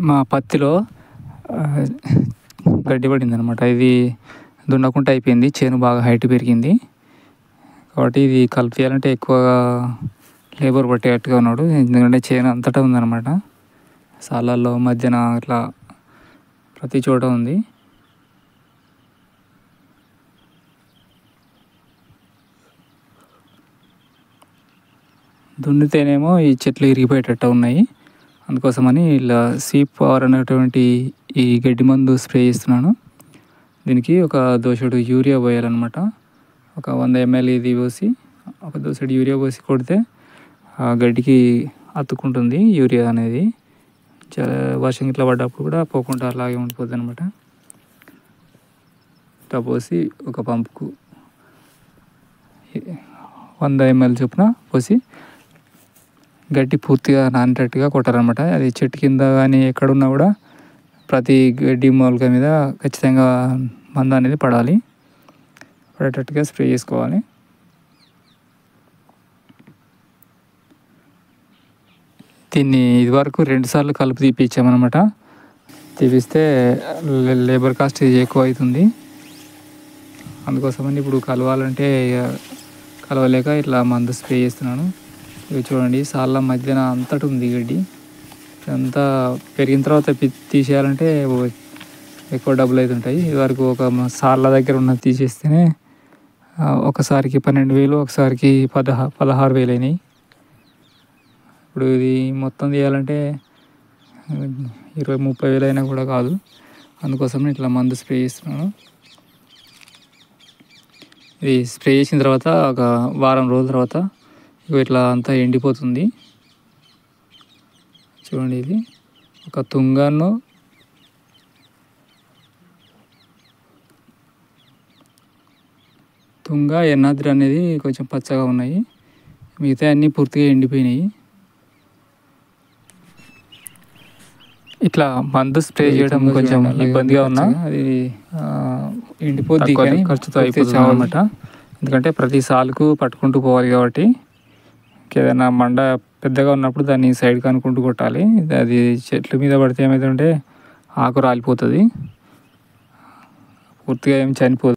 మా పత్తిలో గడ్డి పడింది అనమాట. ఇది దున్నకుంటే అయిపోయింది. చేను బాగా హైట్ పెరిగింది కాబట్టి ఇది కలుపు తీయాలంటే ఎక్కువగా లేబర్ పట్టేటట్టుగా ఉన్నాడు. ఎందుకంటే చేను అంతటా ఉందన్నమాట. సాలాల్లో మధ్యన ఇట్లా ప్రతి చోట ఉంది. దున్నితేనేమో ఈ చెట్లు ఇరిగిపోయేటట్టు ఉన్నాయి. అందుకోసమని ఇలా సీప్ పవర్ అనేటువంటి ఈ గడ్డి మందు స్ప్రే చేస్తున్నాను. దీనికి ఒక దోసెడు యూరియా పోయాలన్నమాట. ఒక 100 ml ఇది పోసి ఒక దోసెడు యూరియా పోసి కొడితే ఆ గడ్డికి అతుక్కుంటుంది యూరియా అనేది. వర్షం ఇట్లా పడ్డప్పుడు కూడా పోకుండా అలాగే ఉండిపోద్ది అనమాట. ఇట్లా పోసి ఒక పంపుకు 100 ml చొప్పున పోసి గడ్డి పూర్తిగా నానేటట్టుగా కొట్టాలన్నమాట. అది చెట్టు కింద కానీ ఎక్కడున్నా కూడా ప్రతి గడ్డి మూలక మీద ఖచ్చితంగా మందు అనేది పడాలి. పడేటట్టుగా స్ప్రే చేసుకోవాలి. దీన్ని ఇదివరకు 2 సార్లు కలుపు తీపిచ్చామన్నమాట. తీపిస్తే లేబర్ కాస్ట్ ఎక్కువ అవుతుంది. అందుకోసమని ఇప్పుడు కలవాలంటే కలవలేక ఇట్లా మందు స్ప్రే చేస్తున్నాను. ఇవి చూడండి, సాళ్ళ మధ్యన అంతటి ఉంది గడ్డి. అంతా పెరిగిన తర్వాత తీసేయాలంటే ఎక్కువ డబ్బులు అవుతుంటాయి. ఇదివరకు ఒక సాళ్ళ దగ్గర ఉన్నది తీసేస్తేనే ఒకసారికి 12,000, ఒకసారికి 16,000 అయినాయి. ఇప్పుడు ఇది మొత్తం తీయాలంటే 20,000-30,000 అయినా కూడా కాదు. అందుకోసం ఇట్లా మందు స్ప్రే చేస్తున్నాను. ఇది స్ప్రే చేసిన తర్వాత ఒక వారం రోజుల తర్వాత ఇట్లా అంతా ఎండిపోతుంది. చూడండి, ఇది ఒక తుంగ ఎన్నాద్రి అనేది కొంచెం పచ్చగా ఉన్నాయి. మిగతా అన్నీ పూర్తిగా ఎండిపోయినాయి. ఇట్లా మందు స్ప్రే చేయడం కొంచెం ఇబ్బందిగా ఉన్నా అది ఎండిపోద్ది, కానీ ఖర్చుతో అయిపోతుంది అన్నమాట. ఎందుకంటే ప్రతి సాలుకు పట్టుకుంటూ పోవాలి కాబట్టి ఏదైనా మండ పెద్దగా ఉన్నప్పుడు దాన్ని సైడ్కి అనుకుంటూ కొట్టాలి. అది చెట్ల మీద పడితే ఏమవుతుందంటే ఆకు రాలిపోతుంది, పూర్తిగా ఏం చనిపోదు.